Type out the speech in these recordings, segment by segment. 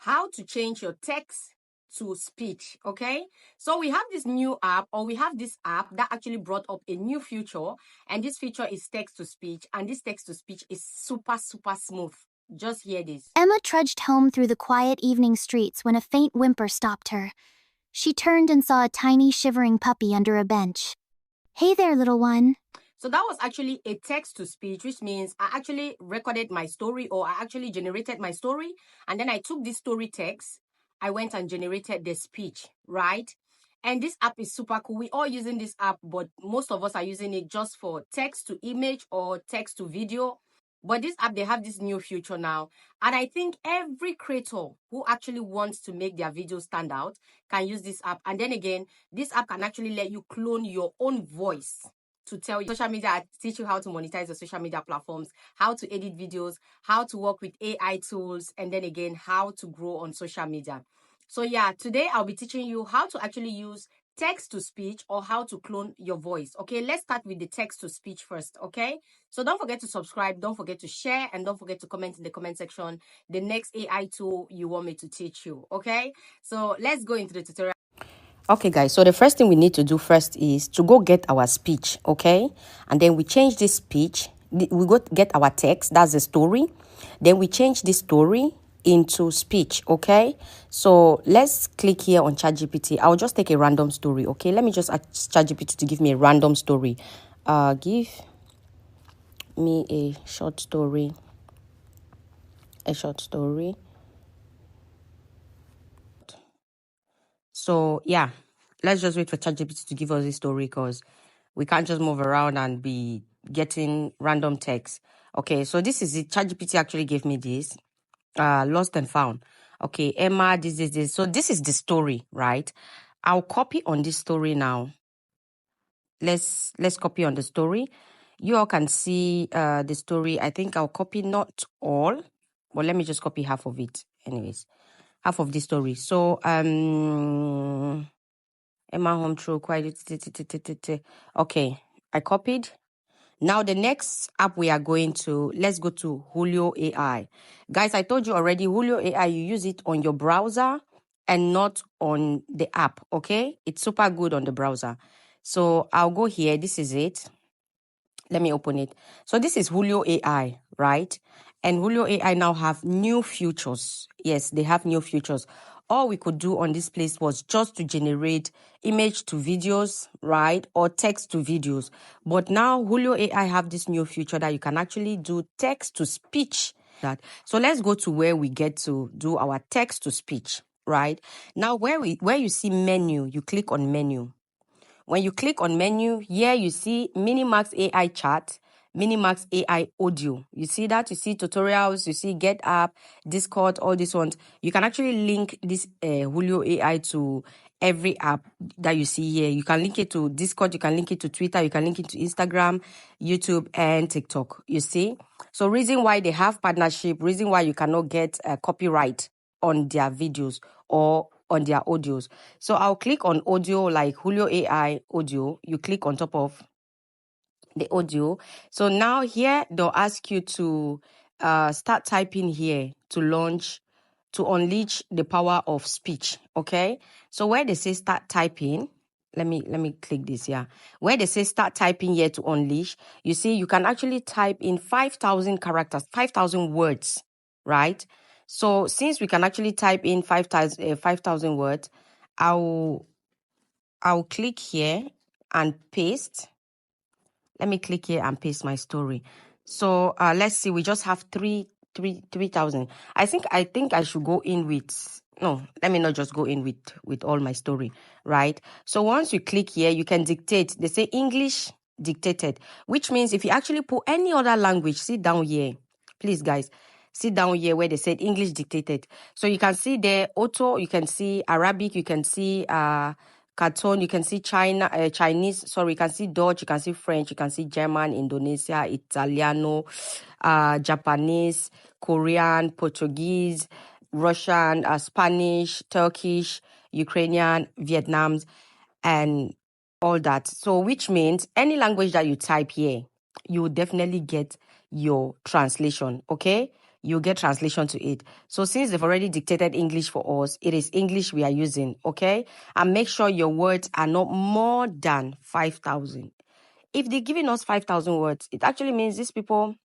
how to change your text to speech. Okay, so we have this new app, or we have this app that actually brought up a new feature, and this feature is text to speech, and this text to speech is super smooth. Just hear this. Emma trudged home through the quiet evening streets when a faint whimper stopped her. She turned and saw a tiny shivering puppy under a bench. "Hey there, little one." So that was actually a text to speech, which means I actually recorded my story, or I actually generated my story, and then I took this story text, I went and generated the speech, right? And this app is super cool. We all using this app, but most of us are using it just for text to image or text to video. But this app, they have this new feature now. And I think every creator who actually wants to make their video stand out can use this app. And then again, this app can actually let you clone your own voice to tell you social media, teach you how to monetize the social media platforms, how to edit videos, how to work with AI tools, and then again, how to grow on social media. So yeah, today I'll be teaching you how to actually use text to speech, or how to clone your voice. Okay, let's start with the text to speech first. Okay, so don't forget to subscribe, don't forget to share, and don't forget to comment in the comment section the next AI tool you want me to teach you. Okay, so let's go into the tutorial. Okay, guys, so the first thing we need to do first is to go get our speech, okay? And then we change this speech. We go get our text, that's the story. Then we change this story into speech, okay? So let's click here on ChatGPT. I'll just take a random story, okay? Let me just ask ChatGPT to give me a random story. Give me a short story. So yeah, let's just wait for ChatGPT to give us this story, because we can't just move around and be getting random text. Okay, so this is it. ChatGPT actually gave me this. Lost and found. Okay, Emma, this. So this is the story, right? I'll copy on this story now. Let's copy on the story. You all can see the story. I think I'll copy not all, but let me just copy half of it. Anyways, half of the story. So Emma home through quite. Okay, I copied. Now the next app we are going to, let's go to Hulio AI. Guys, I told you already, Hulio AI, you use it on your browser and not on the app, okay? It's super good on the browser. So I'll go here. This is it. Let me open it. So this is Hulio AI, right? And Hulio AI now have new features. Yes, they have new features. All we could do on this place was just to generate image to videos, right? Or text to videos. But now Hulio AI have this new feature that you can actually do text to speech. So let's go to where we get to do our text to speech, right? Now where you see menu, you click on menu. When you click on menu, here you see Minimax AI chat, Minimax AI audio. You see that? You see tutorials, you see Get App, Discord, all these ones. You can actually link this Hulio AI to every app that you see here. You can link it to Discord, you can link it to Twitter, you can link it to Instagram, YouTube, and TikTok. You see? So reason why they have partnership, reason why you cannot get copyright on their videos or on their audios. So I'll click on audio, like Hulio AI audio. You click on top of the audio. So now here they'll ask you to start typing here to unleash the power of speech. Okay. So where they say start typing, let me click this here. Where they say start typing here to unleash, you see you can actually type in 5,000 characters, 5,000 words, right? So since we can actually type in 5,000 words, I'll click here and paste. Let me click here and paste my story. So let's see, we just have 3,000. I think I should go in with, no, let me not just go in with all my story, right? So once you click here, you can dictate. They say English dictated, which means if you actually put any other language, sit down here, please guys, sit down here where they said English dictated. So you can see there auto, you can see Arabic, you can see Canton, you can see Chinese, sorry, you can see Dutch, you can see French, you can see German, Indonesia, Italiano, Japanese, Korean, Portuguese, Russian, Spanish, Turkish, Ukrainian, Vietnam, and all that. So which means any language that you type here, you will definitely get your translation, okay? you get translation to it. So since they've already dictated English for us, it is English we are using, okay? And make sure your words are not more than 5,000. If they're giving us 5,000 words, it actually means these people,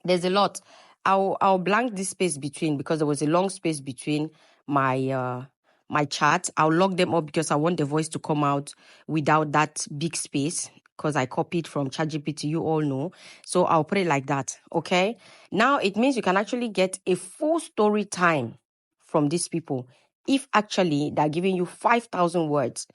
there's a lot. I'll blank this space between, because there was a long space between my my chat. I'll lock them up because I want the voice to come out without that big space, because I copied from ChatGPT, you all know. So I'll put it like that, okay? Now it means you can actually get a full story time from these people if actually they're giving you 5,000 words.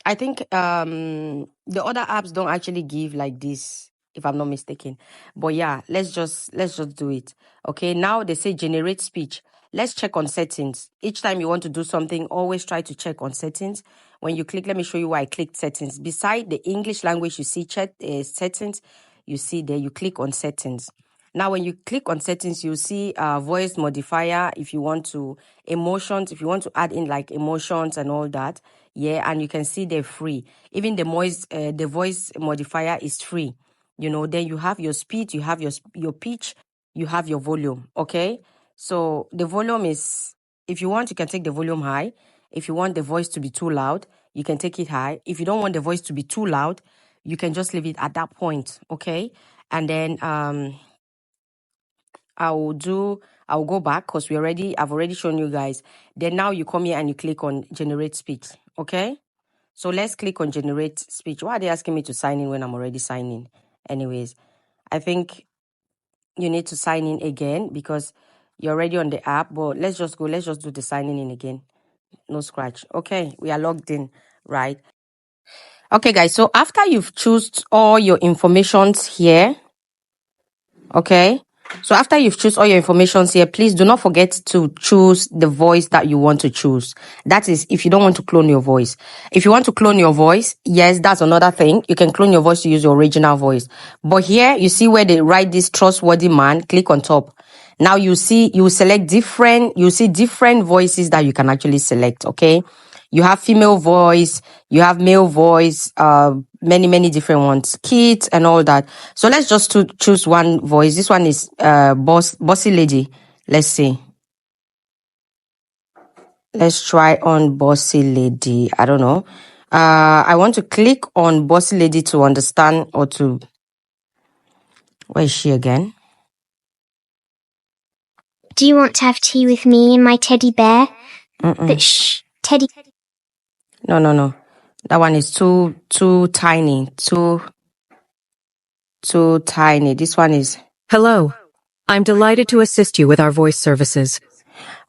I think the other apps don't actually give like this, if I'm not mistaken. But yeah, let's just do it. Okay, now they say generate speech. Let's check on settings. Each time you want to do something, always try to check on settings. When you click, let me show you why I clicked settings. Beside the English language, you see settings. You see there, you click on settings. Now, when you click on settings, you see voice modifier. If you want to emotions, if you want to add in like emotions and all that, yeah, and you can see they're free. Even the voice modifier is free. You know, then you have your speed, you have your pitch, you have your volume. Okay, so the volume is, if you want, you can take the volume high. If you want the voice to be too loud, you can take it high. If you don't want the voice to be too loud, you can just leave it at that point. Okay, and then I'll go back because I've already shown you guys. Then now you come here and you click on generate speech. Okay, so let's click on generate speech. Why are they asking me to sign in when I'm already signing? Anyways, I think you need to sign in again because you're already on the app. But let's just do the signing in again. No scratch. Okay, we are logged in, right? Okay, guys, so after you've chosen all your informations here, okay, so after you've chosen all your informations here, please do not forget to choose the voice that you want to choose. That is, if you don't want to clone your voice. If you want to clone your voice, yes, that's another thing. You can clone your voice to use your original voice. But here, you see where they write this trustworthy man, click on top. Now you see different voices that you can actually select, okay? You have female voice, you have male voice, many different ones, kids and all that. So let's just choose one voice. This one is bossy lady. Let's see. Let's try on bossy lady. I don't know. I want to click on bossy lady to understand or to. Where is she again? Do you want to have tea with me and my teddy bear? But shh, teddy. No. That one is too tiny. Too tiny. This one is. Hello. I'm delighted to assist you with our voice services.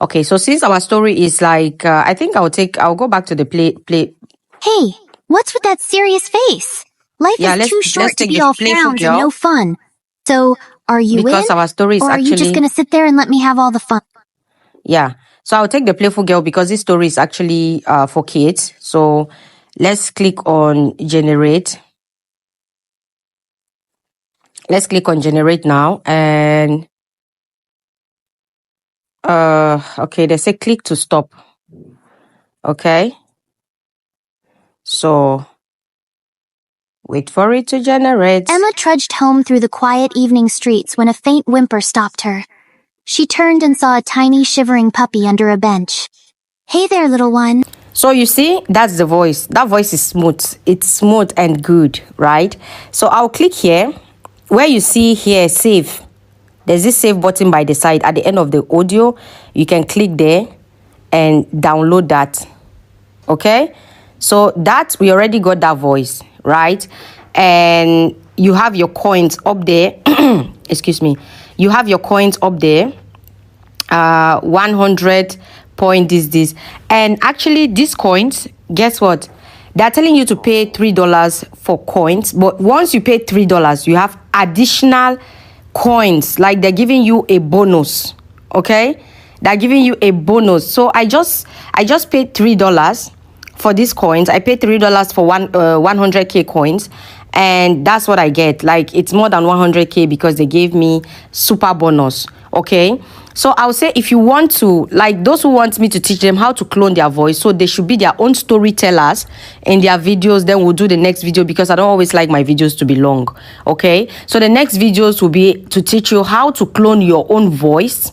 Okay, so since our story is like, I think I'll go back to the play. Hey, what's with that serious face? Life is too short to be all frowns and no fun. So, are you because our story is or actually, are you just gonna sit there and let me have all the fun? Yeah, so I'll take the playful girl because this story is actually for kids. So let's click on generate. Let's click on generate now, and okay, they say click to stop. Okay, so wait for it to generate. Emma trudged home through the quiet evening streets when a faint whimper stopped her. She turned and saw a tiny shivering puppy under a bench. Hey there, little one. So you see, that's the voice. That voice is smooth. It's smooth and good, right? So I'll click here. Where you see here, save. There's this save button by the side. At the end of the audio, you can click there and download that. Okay? So that, we already got that voice, right? And you have your coins up there. Excuse me. You have your coins up there. 100 point this. And actually, these coins, guess what? They're telling you to pay $3 for coins. But once you pay $3, you have additional coins. Like they're giving you a bonus. Okay? They're giving you a bonus. So I just paid $3 for these coins. I paid $3 for 100k coins, and that's what I get. Like, it's more than 100k because they gave me super bonus. Okay, So I'll say, if you want to, like those who want me to teach them how to clone their voice, so they should be their own storytellers in their videos, then we'll do the next video, because I don't always like my videos to be long. Okay, so the next videos will be to teach you how to clone your own voice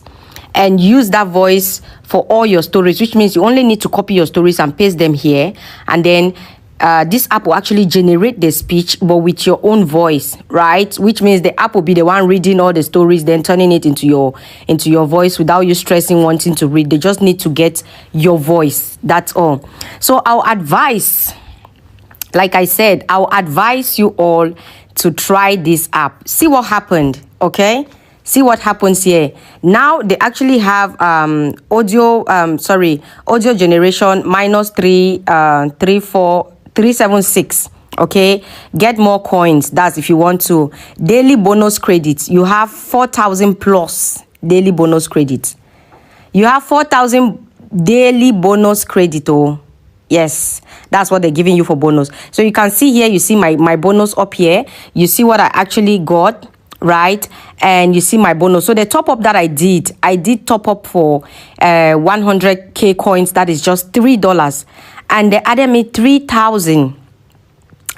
and use that voice for all your stories, which means you only need to copy your stories and paste them here, and then this app will actually generate the speech, but with your own voice, right? Which means the app will be the one reading all the stories, then turning it into your voice without you stressing wanting to read. They just need to get your voice. That's all. So I'll advise, like I said, I'll advise you all to try this app. See what happened, okay? See what happens here. Now they actually have audio generation minus 376. Okay, get more coins. That's if you want to. Daily bonus credits. You have 4,000 plus daily bonus credits. You have 4,000 daily bonus credit. Oh, yes, that's what they're giving you for bonus. So you can see here, you see my bonus up here. You see what I actually got, right? And you see my bonus. So the top up that I did top up for 100k coins. That is just $3, and they added me 3,000.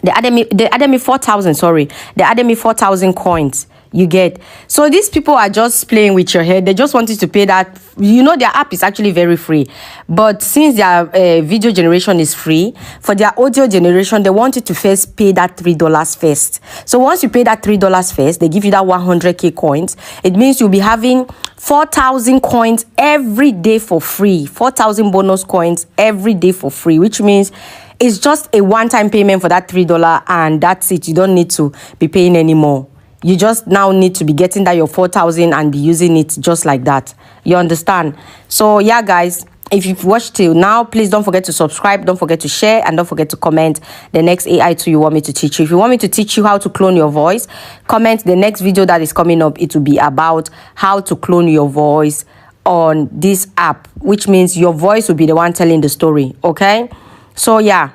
They added me 4,000. Sorry, they added me 4,000 coins. You get. So these people are just playing with your head. They just want you to pay that. You know, their app is actually very free, but since their video generation is free, for their audio generation they want you to first pay that $3 first. So once you pay that $3 first, they give you that 100k coins. It means you'll be having 4,000 coins every day for free. 4,000 bonus coins every day for free, which means it's just a one-time payment for that $3, and that's it. You don't need to be paying anymore. You just now need to be getting that your 4,000 and be using it just like that. You understand? So yeah, guys, if you've watched till now, please don't forget to subscribe, don't forget to share, and don't forget to comment the next AI tool you want me to teach you. If you want me to teach you how to clone your voice, comment the next video that is coming up. It will be about how to clone your voice on this app, which means your voice will be the one telling the story. Okay, so yeah,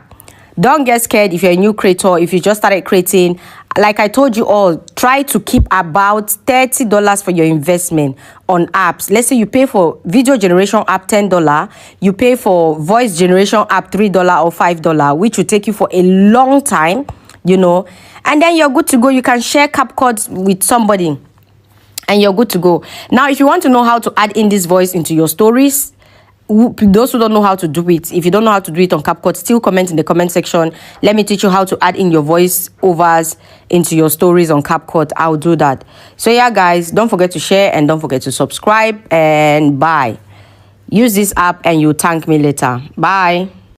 don't get scared if you're a new creator. If you just started creating, like I told you all, try to keep about $30 for your investment on apps. Let's say you pay for video generation app $10, you pay for voice generation app $3 or $5, which will take you for a long time, you know, and then you're good to go. You can share CapCut with somebody and you're good to go. Now, if you want to know how to add in this voice into your stories, those who don't know how to do it, if you don't know how to do it on CapCut, still comment in the comment section. Let me teach you how to add in your voice overs into your stories on CapCut. I'll do that. So yeah, guys, don't forget to share and don't forget to subscribe, and bye. Use this app and you thank me later. Bye.